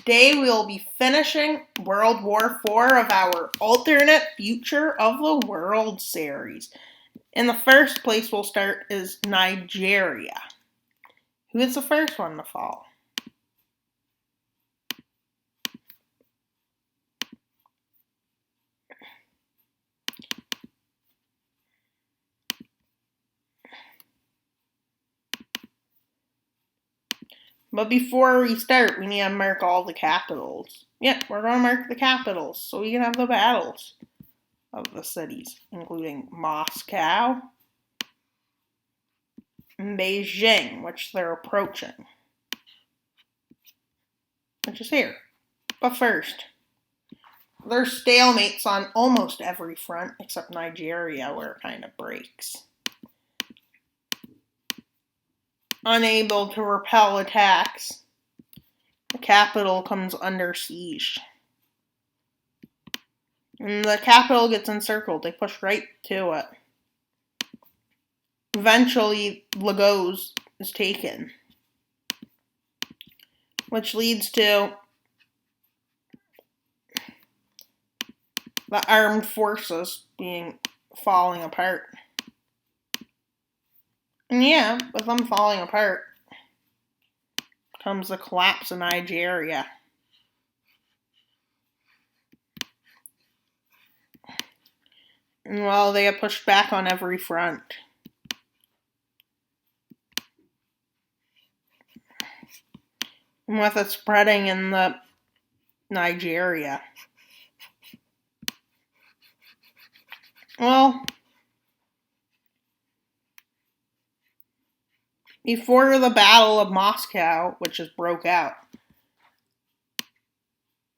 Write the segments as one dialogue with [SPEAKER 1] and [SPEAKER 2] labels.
[SPEAKER 1] Today we'll be finishing World War IV of our Alternate Future of the World series. In the first place we'll start is Nigeria. Who is the first one to fall? But before we start, we need to mark all the capitals. Yep, we're going to mark the capitals so we can have the battles of the cities, including Moscow and Beijing, which they're approaching, which is here. But first, there's stalemates on almost every front except Nigeria, where it kind of breaks. Unable to repel attacks, the capital comes under siege. And the capital gets encircled. They push right to it. Eventually, Lagos is taken, which leads to the armed forces falling apart. And yeah, with them falling apart comes the collapse of Nigeria. And well, they have pushed back on every front. And with it spreading in the Nigeria. Well, before the Battle of Moscow, which just broke out,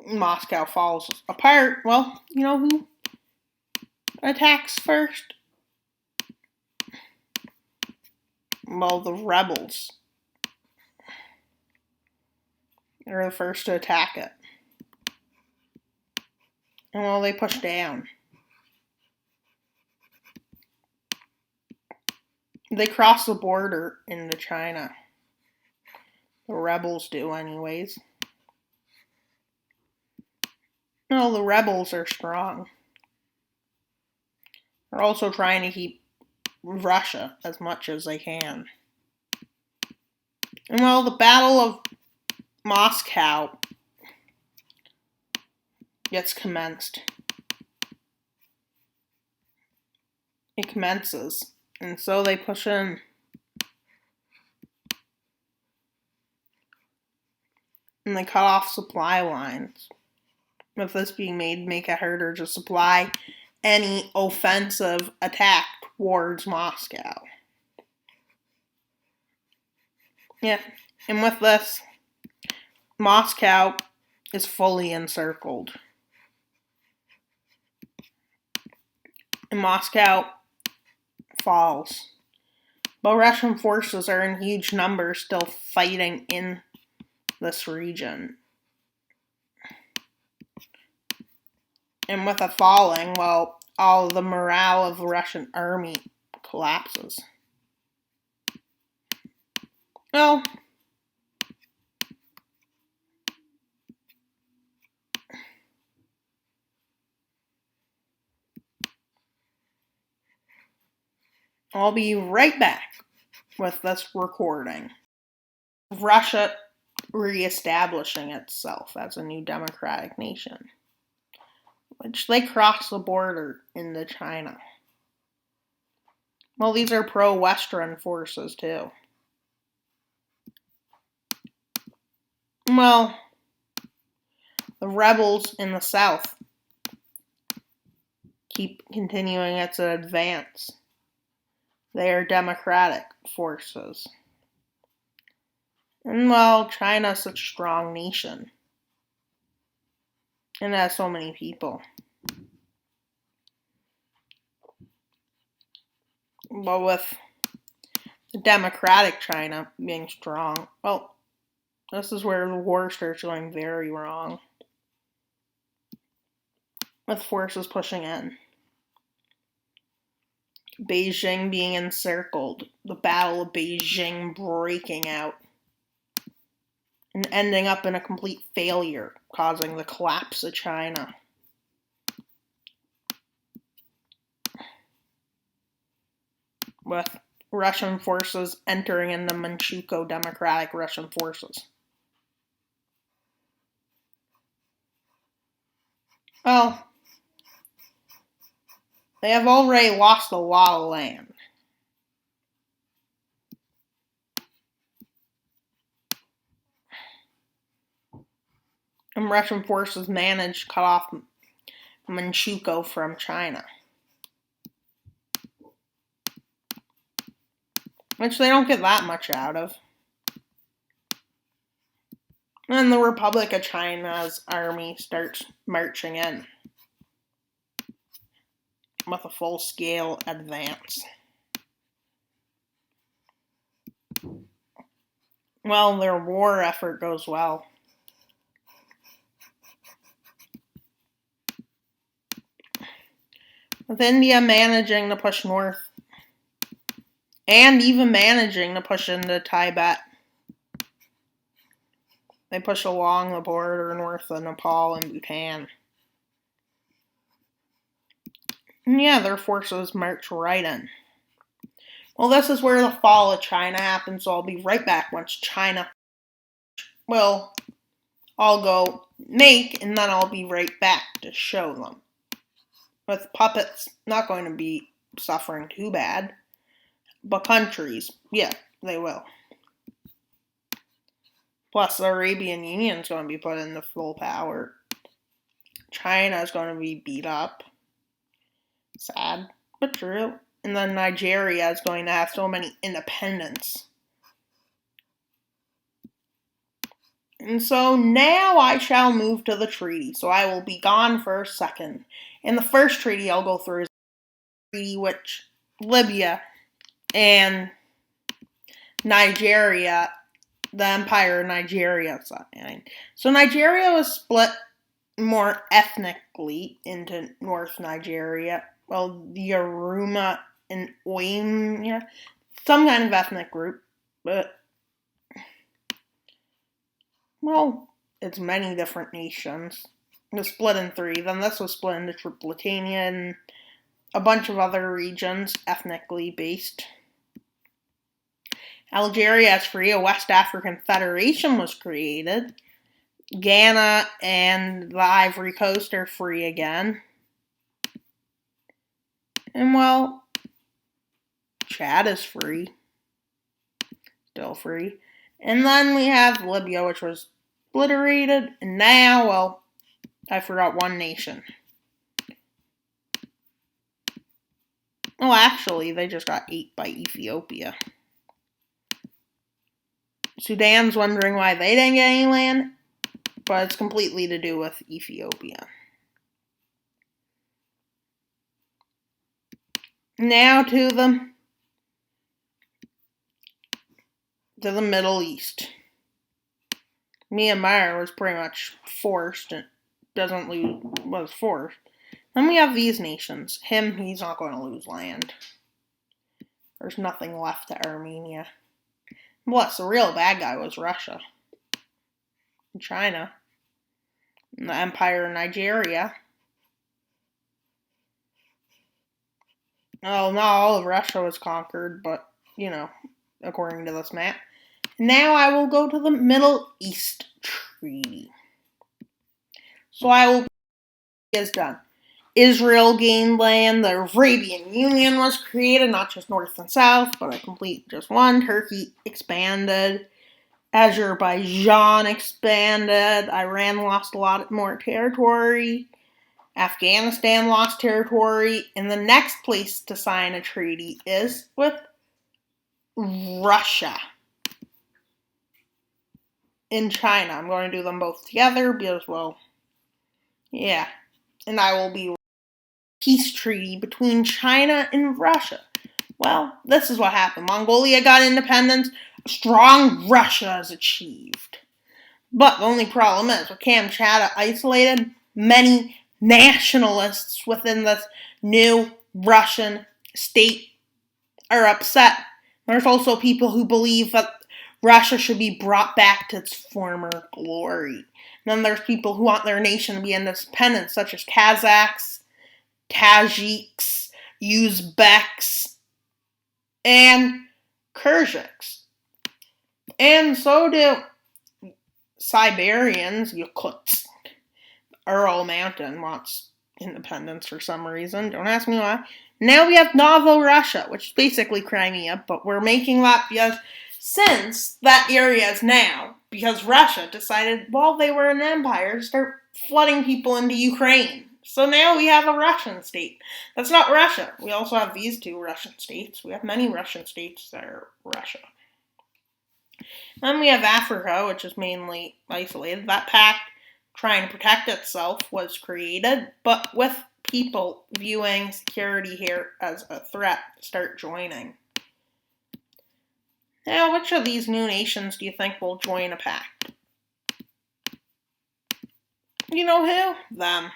[SPEAKER 1] Moscow falls apart. Well, you know who attacks first? Well, the rebels are the first to attack it. And well, they push down. They cross the border into China. The rebels do, anyways. Well, the rebels are strong. They're also trying to keep Russia as much as they can. And well, the Battle of Moscow gets commenced. It commences. And so they push in. And they cut off supply lines. With this being made, make it harder to supply any offensive attack towards Moscow. Yeah, and with this, Moscow is fully encircled. And Moscow falls. But Russian forces are in huge numbers still fighting in this region. And with it falling, well, all the morale of the Russian army collapses. Well, I'll be right back with this recording. Russia reestablishing itself as a new democratic nation, which they cross the border into China. Well, these are pro-Western forces too. Well, the rebels in the south keep continuing its advance. They are democratic forces. And well, China's such a strong nation. And it has so many people. But with the democratic China being strong, well, this is where the war starts going very wrong. With forces pushing in. Beijing being encircled. The Battle of Beijing breaking out. and ending up in a complete failure, causing the collapse of China. With Russian forces entering in the Manchukuo Democratic Russian Forces. Well, they have already lost a lot of land. And Russian forces managed to cut off Manchukuo from China. Which they don't get that much out of. And the Republic of China's army starts marching in with a full-scale advance. Well, their war effort goes well. With India managing to push north, and even managing to push into Tibet. They push along the border north of Nepal and Bhutan. And yeah, their forces march right in. Well, this is where the fall of China happens, so I'll be right back once China will I'll go make, and then I'll be right back to show them. With puppets not going to be suffering too bad, but countries, yeah, they will. Plus, the Arabian Union is going to be put into full power. China is going to be beat up. Sad, but true. And then Nigeria is going to have so many independents. And so now I shall move to the treaty. So I will be gone for a second. And the first treaty I'll go through is the treaty which Libya and Nigeria, the Empire of Nigeria signed. So Nigeria was split more ethnically into North Nigeria. Well, the Yoruba and Oimia, some kind of ethnic group, but well, it's many different nations. It was split in three. Then this was split into Tripolitania and a bunch of other regions, ethnically based. Algeria as free, a West African Federation was created. Ghana and the Ivory Coast are free again. And well, Chad is free. Still free. And then we have Libya, which was obliterated. And now, well, I forgot one nation. Well, actually, they just got ate by Ethiopia. Sudan's wondering why they didn't get any land, but it's completely to do with Ethiopia. Now to the Middle East. Myanmar was pretty much forced and was forced. Then we have these nations. He's not going to lose land. There's nothing left to Armenia. Plus, the real bad guy was Russia. And China. And the Empire of Nigeria. Oh, not all of Russia was conquered, but, according to this map. Now I will go to the Middle East Treaty. So I will is done. Israel gained land. The Arabian Union was created, not just north and south, but a complete just one. Turkey expanded. Azerbaijan expanded. Iran lost a lot more territory. Afghanistan lost territory. And the next place to sign a treaty is with Russia and China. I'm going to do them both together because, well, yeah. And I will be peace treaty between China and Russia. Well, this is what happened. Mongolia got independence. A strong Russia is achieved. But the only problem is, with Kamchatka isolated, many nationalists within this new Russian state are upset. There's also people who believe that Russia should be brought back to its former glory. And then there's people who want their nation to be independent, such as Kazakhs, Tajiks, Uzbeks, and Kyrgyz. And so do Siberians, Yakuts. Ural Mountain wants independence for some reason. Don't ask me why. Now we have Novorussia, which is basically Crimea, but we're making that because since that area is now, because Russia decided while they were an empire to start flooding people into Ukraine. So now we have a Russian state. That's not Russia. We also have these two Russian states. We have many Russian states that are Russia. Then we have Africa, which is mainly isolated. That pact, trying to protect itself, was created, but with people viewing security here as a threat, start joining. Now, which of these new nations do you think will join a pact? You know who? Them.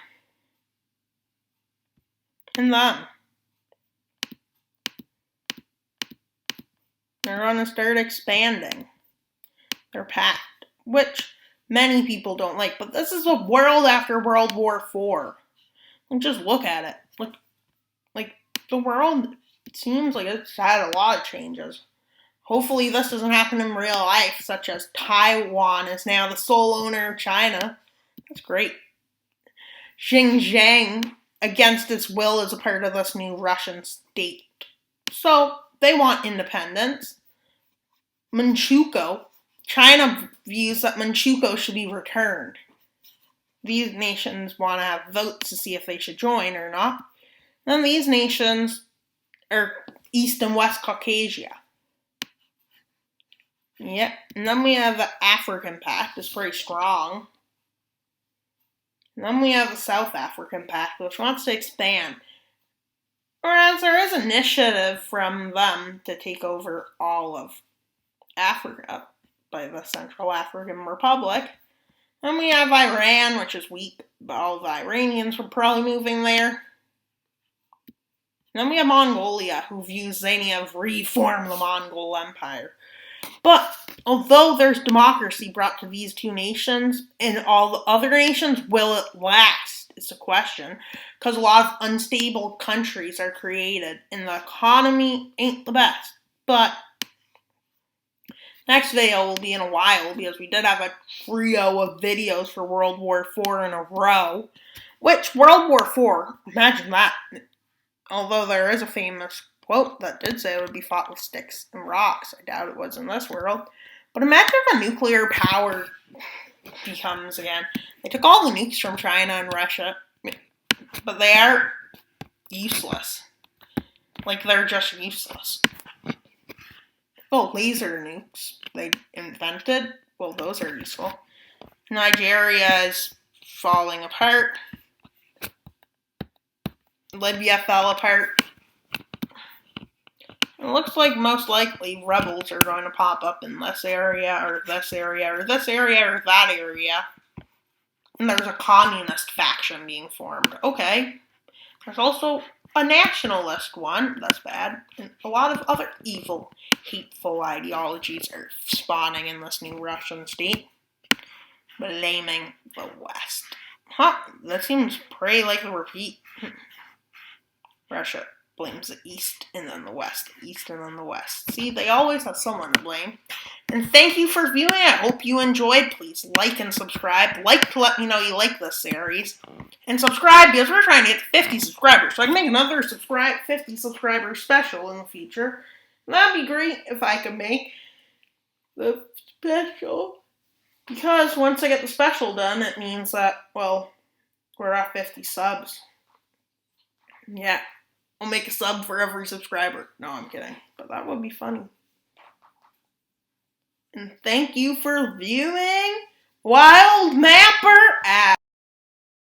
[SPEAKER 1] And them. They're going to start expanding their pact, which many people don't like. But this is a world after World War IV. And just look at it. Like the world seems like it's had a lot of changes. Hopefully this doesn't happen in real life, such as Taiwan is now the sole owner of China. That's great. Xinjiang, against its will, is a part of this new Russian state. So they want independence. Manchukuo, China views that Manchukuo should be returned. These nations want to have votes to see if they should join or not. Then these nations are East and West Caucasia. Yep. And then we have the African Pact, it's pretty strong. And then we have the South African Pact, which wants to expand. Whereas there is initiative from them to take over all of Africa by the Central African Republic. Then we have Iran, which is weak, but all the Iranians were probably moving there. Then we have Mongolia, who views Zaniev reform the Mongol Empire. But although there's democracy brought to these two nations, in all the other nations, will it last? It's a question. Because a lot of unstable countries are created, and the economy ain't the best. But next video will be in a while, because we did have a trio of videos for World War IV in a row. Which, World War IV, imagine that. Although there is a famous quote that did say it would be fought with sticks and rocks. I doubt it was in this world. But imagine if a nuclear power becomes again. They took all the nukes from China and Russia, but they are useless. Like, they're just useless. Well, laser nukes they invented, well, those are useful. Nigeria is falling apart. Libya fell apart. It looks like most likely rebels are going to pop up in this area, or this area, or this area, or that area. And there's a communist faction being formed. Okay. There's also a nationalist one. That's bad. And a lot of other evil, hateful ideologies are spawning in this new Russian state. Blaming the West. Huh, that seems pretty like a repeat. Russia blames the East and then the West. East and then the West. See, they always have someone to blame. And thank you for viewing. I hope you enjoyed. Please like and subscribe. Like to let me know you like this series. And subscribe because we're trying to get 50 subscribers. So I can make another 50 subscriber special in the future. And that'd be great if I could make the special. Because once I get the special done, it means that, well, we're at 50 subs. Yeah. I'll make a sub for every subscriber. No, I'm kidding. But that would be funny. And thank you for viewing Wild Mapper App.